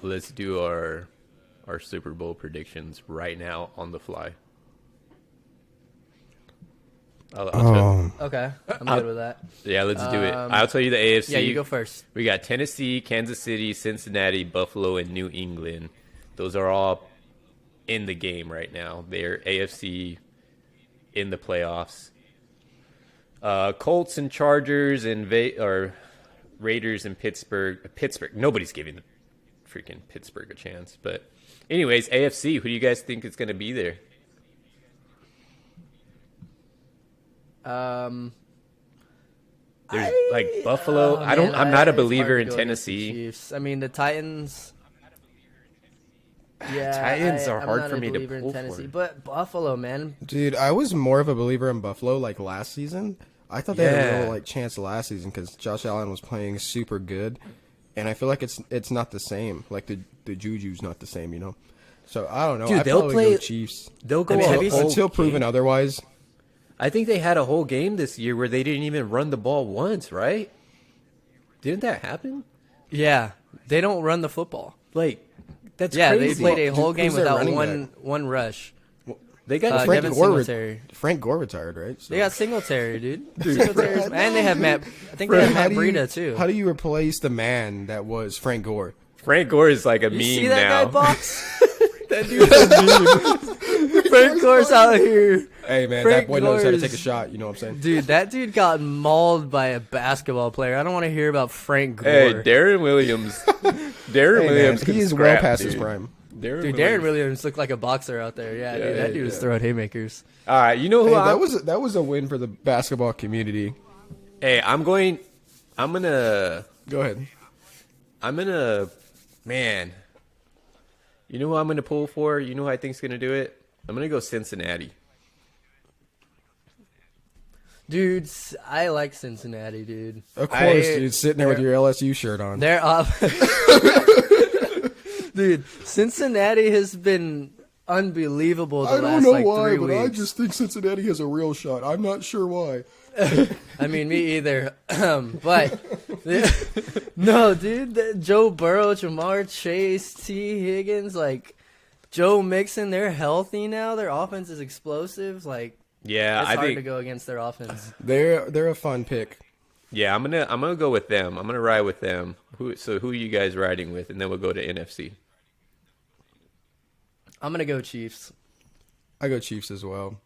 let's do our Super Bowl predictions right now on the fly. Okay, I'm good with that. Yeah, let's do it. I'll tell you the AFC. Yeah, you go first. We got Tennessee, Kansas City, Cincinnati, Buffalo, and New England. Those are all in the game right now. They're AFC in the playoffs. Colts and Chargers and Raiders and Pittsburgh. Pittsburgh. Nobody's giving freaking Pittsburgh a chance. But anyways, AFC. Who do you guys think is going to be there? There's like Buffalo. I'm not a believer in Tennessee. I mean, the Titans. Yeah, Titans are hard I'm for not me a to believer pull in Tennessee, for. but Buffalo, man. Dude, I was more of a believer in Buffalo like last season. I thought they had a Yeah. real like chance last season because Josh Allen was playing super good, and I feel like it's not the same. Like the juju's not the same, you know. So I don't know. Dude, I'd they'll probably play- go Chiefs. They'll go have you a whole Until proven game. otherwise. I think they had a whole game this year where they didn't even run the ball once, right? Didn't that happen? Yeah, they don't run the football. Like, that's Yeah, crazy. they played a whole Who's game their without running one rush. They got Frank Devin Gore, Singletary. Frank Gore retired, right? So. They got Singletary, dude. Singletary's, and they have Matt. I think they have Matt Breida too. How do you replace the man that was Frank Gore? Frank Gore is like a You meme see that now. guy box? That dude's a meme. Frank Gore's out here. Hey man, Frank that boy knows how to Gore's- take a shot. You know what I'm saying? Dude, that dude got mauled by a basketball player. I don't want to hear about Frank Gore. Hey, Darren Williams. Darren Hey, man, Williams. he can is scrap, well past his dude. prime. Dude, Darren Williams looked like a boxer out there. Yeah, dude, that dude was throwing haymakers. All right, you know who Hey, I'm... that was a win for the basketball community. Hey, I'm gonna... Go ahead. Man. You know who I'm going to pull for? You know who I think's going to do it? I'm going to go Cincinnati. Dude, I like Cincinnati, dude. Of course, dude, sitting there with your LSU shirt on. They're up. Dude, Cincinnati has been unbelievable the last, 3 weeks. think Cincinnati has a real shot. I'm not sure why. I mean, me either. But no, dude, Joe Burrow, Jamar Chase, T. Higgins, like Joe Mixon, they're healthy now. Their offense is explosive. Like, Yeah, it's I hard think... to go against their offense. They're a fun pick. Yeah, I'm gonna go with them. I'm gonna ride with them. Who are you guys riding with? And then we'll go to NFC. I'm gonna go Chiefs. I go Chiefs as well.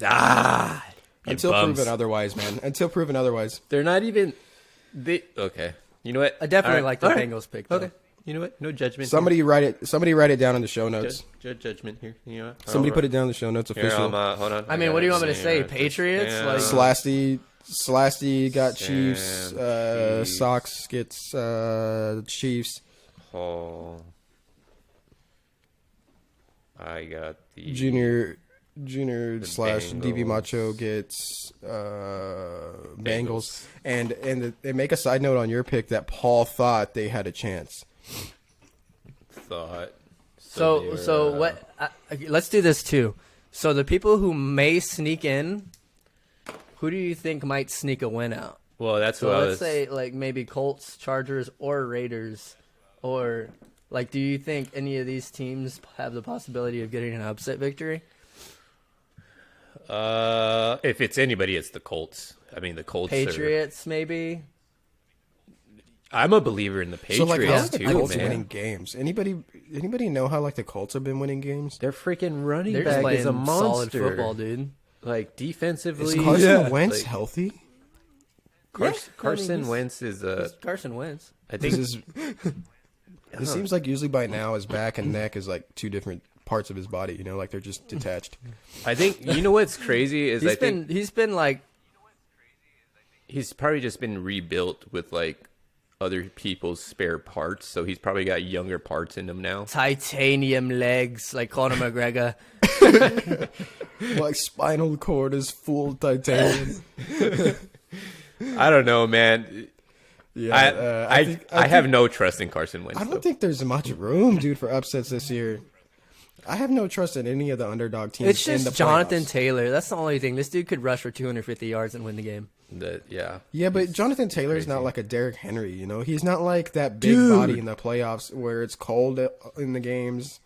Ah, Until proven otherwise, man. Until proven otherwise. They're not even. Okay, you know what? I definitely All right. like the All right. Bengals pick. Though. Okay, you know what? No judgment. Somebody write it down in the show notes. Judgment here. You know what? Somebody put it down in the show notes Here, official. hold on. I mean, what do you want me to say? Patriots? Yeah. Like, Slasty got Sam, Chiefs. Chiefs. Sox gets Chiefs. Oh, I got the Junior slash DB Bengals. Macho gets Bengals. And they make a side note on your pick that Paul thought they had a chance. thought. So what? Let's do this too. So the people who may sneak in, who do you think might sneak a win out? Well, that's So what I let's was. say like maybe Colts, Chargers, or Raiders, or like, do you think any of these teams have the possibility of getting an upset victory? If it's anybody, it's the Colts. I mean, the Colts. Patriots, maybe. I'm a believer in the So Patriots like, how's the too, Colts man. winning games? Anybody know how like the Colts have been winning games? Their freaking running They're just back playing is a monster. solid football, dude. Like defensively, Is Carson yeah. Wentz Like, healthy? Carson he's- Wentz is a. Carson Wentz. I This think is. It seems like usually by now his back and neck is like two different parts of his body. You know, like they're just detached. I think you know what's crazy is He's been like, he's probably just been rebuilt with like other people's spare parts, so he's probably got younger parts in him now. titanium legs, like Conor McGregor. My spinal cord is full titanium. I don't know, man. Yeah, I have no trust in Carson Wentz. I don't though. think there's much room, dude, for upsets this year. I have no trust in any of the underdog teams. It's in the just Jonathan playoffs. Taylor. That's the only thing. This dude could rush for 250 yards and win the game. Yeah. Yeah, but He's Jonathan Taylor's not crazy. like a Derrick Henry. You know, he's not like that big Dude. body in the playoffs where it's cold in the games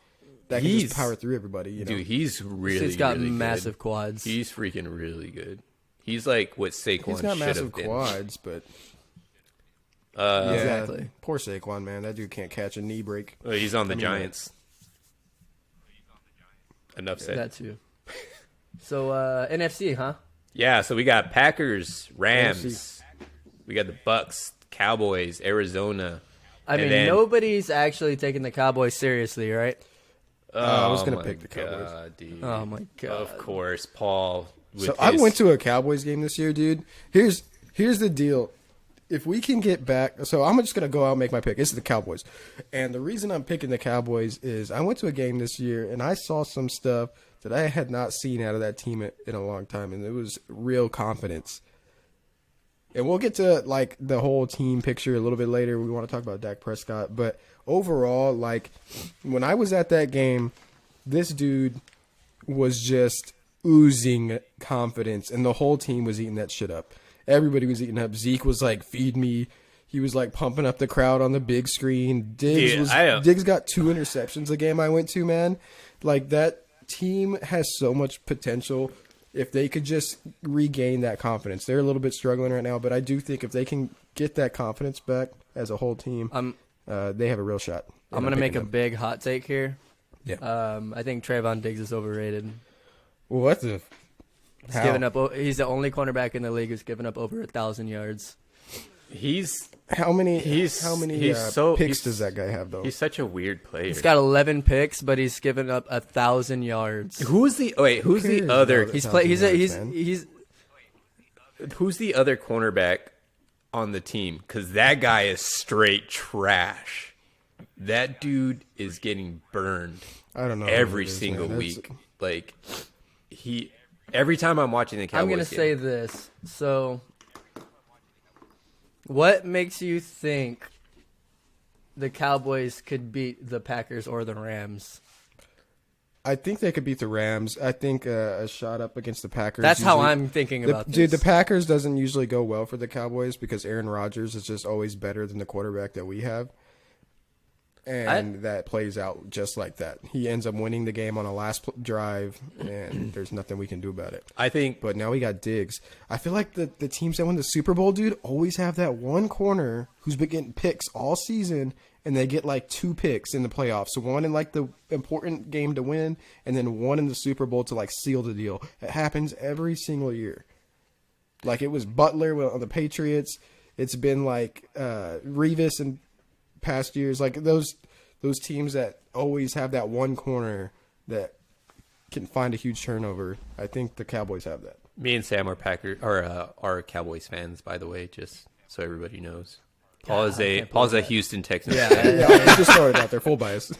that can He's- just power through everybody. You know, Dude, he's really, He's got really massive good. quads. He's freaking really good. He's like what Saquon he's got should massive have been. quads, but Yeah, Exactly. poor Saquon, man. That dude can't catch a knee break. well, he's on the mean, Giants. Enough said. That too. So NFC, huh? Yeah, so we got Packers, Rams. NFC. We got the Bucks, Cowboys, Arizona. I And mean, then- nobody's actually taking the Cowboys seriously, right? I was gonna my pick the Cowboys. God, dude. Oh my god. Of course, Paul. So I went to a Cowboys game this year, dude. Here's the deal. If we can get back, so I'm just gonna go out and make my pick. This is the Cowboys, and the reason I'm picking the Cowboys is I went to a game this year and I saw some stuff that I had not seen out of that team in a long time, and it was real confidence. And we'll get to like the whole team picture a little bit later. We want to talk about Dak Prescott, but overall, like when I was at that game, this dude was just oozing confidence, and the whole team was eating that shit up. Everybody was eating up. Zeke was like, "Feed me." He was like pumping up the crowd on the big screen. Diggs got 2 interceptions the game I went to, man. Like that team has so much potential if they could just regain that confidence. They're a little bit struggling right now, but I do think if they can get that confidence back as a whole team, they have a real shot. I'm gonna make a big hot take here. Yeah. I think Trayvon Diggs is overrated. What the? He's given up. He's the only cornerback in the league who's given up over 1,000 yards. He's How many he's picks does that guy have though? He's such a weird player. He's got 11 picks, but he's given up 1,000 yards. Who's the cares other? about He's 1,000 play. yards, man? He's Who's the other cornerback on the team? Because that guy is straight trash. That dude is getting burned I don't know who every it is, single man. That's- week. Like every time I'm watching the Cowboys I'm gonna game, say this. So, what makes you think the Cowboys could beat the Packers or the Rams? I think they could beat the Rams. I think a shot up against the Packers. That's how usually- I'm thinking The- about this. Dude, the Packers doesn't usually go well for the Cowboys because Aaron Rodgers is just always better than the quarterback that we have. And that plays out just like that. He ends up winning the game on a last drive, and there's nothing we can do about it. I think But now we got Diggs. I feel like the teams that win the Super Bowl, dude, always have that one corner who's been getting picks all season, and they get like 2 picks in the playoffs. So one in like the important game to win, and then one in the Super Bowl to like seal the deal. It happens every single year. Like it was Butler on the Patriots. It's been like Revis and past years, like those teams that always have that one corner that can find a huge turnover. I think the Cowboys have that. me and Sam are Cowboys fans, by the way, just so everybody knows. Paul is a Houston Texans fan. Yeah, I just started out there, full bias.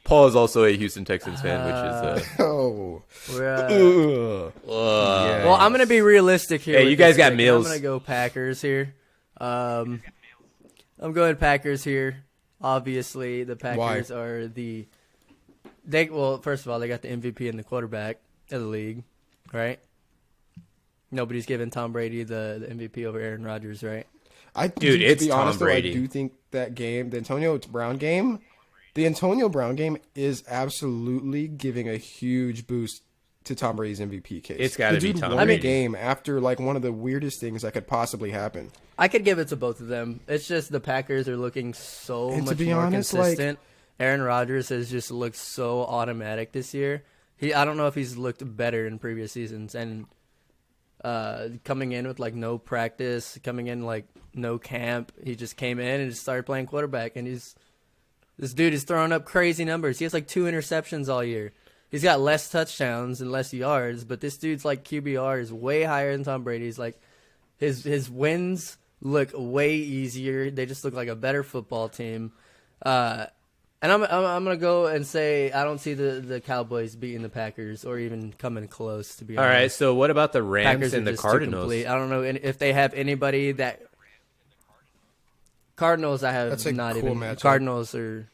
Paul is also a Houston Texans fan, which is Oh, We're, ugh. well, I'm gonna be realistic here. Hey, with you guys this got pick. meals. I'm gonna go Packers here. I'm going Packers here. Obviously, the Packers are the. First of all, they got the MVP and the quarterback of the league, right? Nobody's giving Tom Brady the MVP over Aaron Rodgers, right? Dude, to it's be Tom honest, though, Brady. I do think that game, the Antonio Brown game is absolutely giving a huge boost to Tom Brady's MVP case. It's gotta The be dude Tom won Brady. a game after like one of the weirdest things that could possibly happen. I could give it to both of them. It's just the Packers are looking so And to much be more honest, consistent. Aaron Rodgers has just looked so automatic this year. I don't know if he's looked better in previous seasons. And coming in with like no practice, coming in like no camp, he just came in and just started playing quarterback. And this dude is throwing up crazy numbers. He has like 2 interceptions all year. He's got less touchdowns and less yards, but this dude's like QBR is way higher than Tom Brady's. Like his wins look way easier. They just look like a better football team. And I'm gonna go and say I don't see the Cowboys beating the Packers or even coming close. To be all honest, right. So what about the Rams Packers and are the just too Cardinals? complete. I don't know if they have anybody that. Cardinals, I have That's a not cool even. matchup. Cardinals are.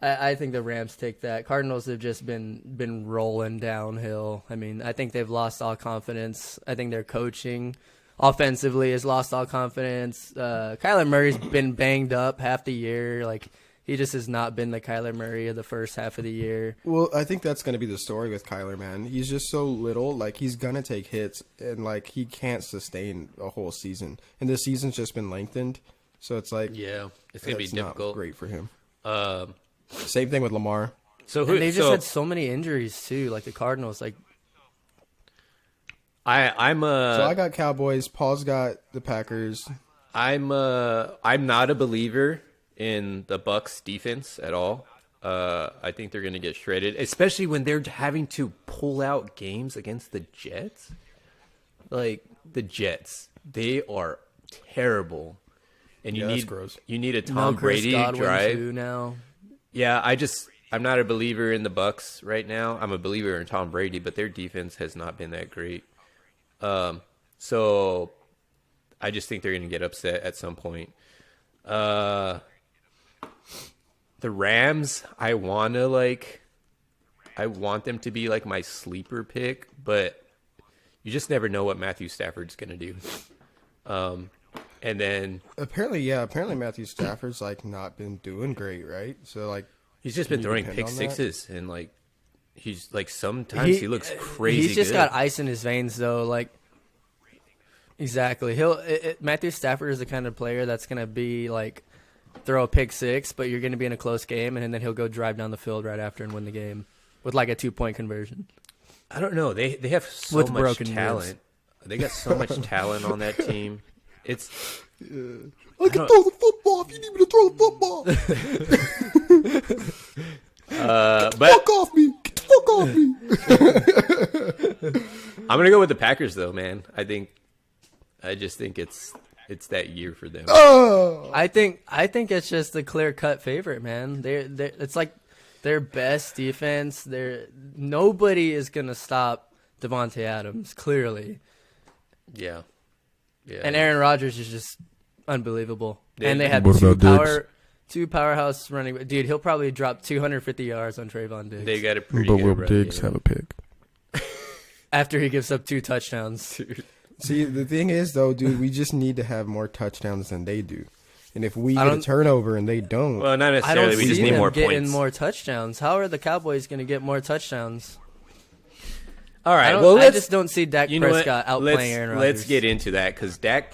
I think the Rams take that. Cardinals have just been rolling downhill. I mean, I think they've lost all confidence. I think their coaching offensively has lost all confidence. Kyler Murray's been banged up half the year. Like, he just has not been the Kyler Murray of the first half of the year. Well, I think that's going to be the story with Kyler, man. He's just so little. Like, he's going to take hits, and, like, he can't sustain a whole season. And this season's just been lengthened. So it's like, Yeah, it's gonna be difficult. Not great for him. Um, Same thing with Lamar. so And who? they just So had so many injuries too, like the Cardinals. Like, I'm So I got Cowboys. Paul's got the Packers. I'm not a believer in the Bucks defense at all. I think they're gonna get shredded, especially when they're having to pull out games against the Jets. Like the Jets, they are terrible, and Yeah, that's gross. you need a no Tom Chris Brady Godwin drive. too now. Yeah, I'm not a believer in the Bucks right now. I'm a believer in Tom Brady, but their defense has not been that great. So I just think they're going to get upset at some point. The Rams, I want them to be like my sleeper pick, but you just never know what Matthew Stafford's going to do. And then Apparently Matthew Stafford's, like, not been doing great, right? So, like, he's just been Can you throwing depend pick on that? sixes, and like he's like sometimes he looks crazy. He's just good. got ice in his veins, though. Like, exactly. Matthew Stafford is the kind of player that's gonna be like throw a pick six, but you're gonna be in a close game, and then he'll go drive down the field right after and win the game with like a 2-point conversion. I don't know. They have so With much broken talent. They got so much talent on that team. It's I can throw the football if you need me to throw the football. but Fuck off me. Fuck off me. I'm gonna go with the Packers though, man. I just think it's that year for them. Oh. I think it's just the clear cut favorite, man. It's like their best defense. Nobody is gonna stop Devontae Adams, clearly. Yeah. And Aaron Rodgers is just unbelievable. Yeah. And they have What about two powerhouse running. Dude, he'll probably drop 250 yards on Trayvon Diggs They got a pretty But good Will run Diggs game. have a pick. after he gives up 2 touchdowns. See, the thing is, though, dude, we just need to have more touchdowns than they do. And if we I get a don't- turnover and they don't, Well, not I necessarily. don't We just see need them more getting points. more touchdowns. How are the Cowboys going to get more touchdowns? All right. I Well, just don't see Dak you know what? Prescott outplaying Aaron Rodgers. Let's get into that because Dak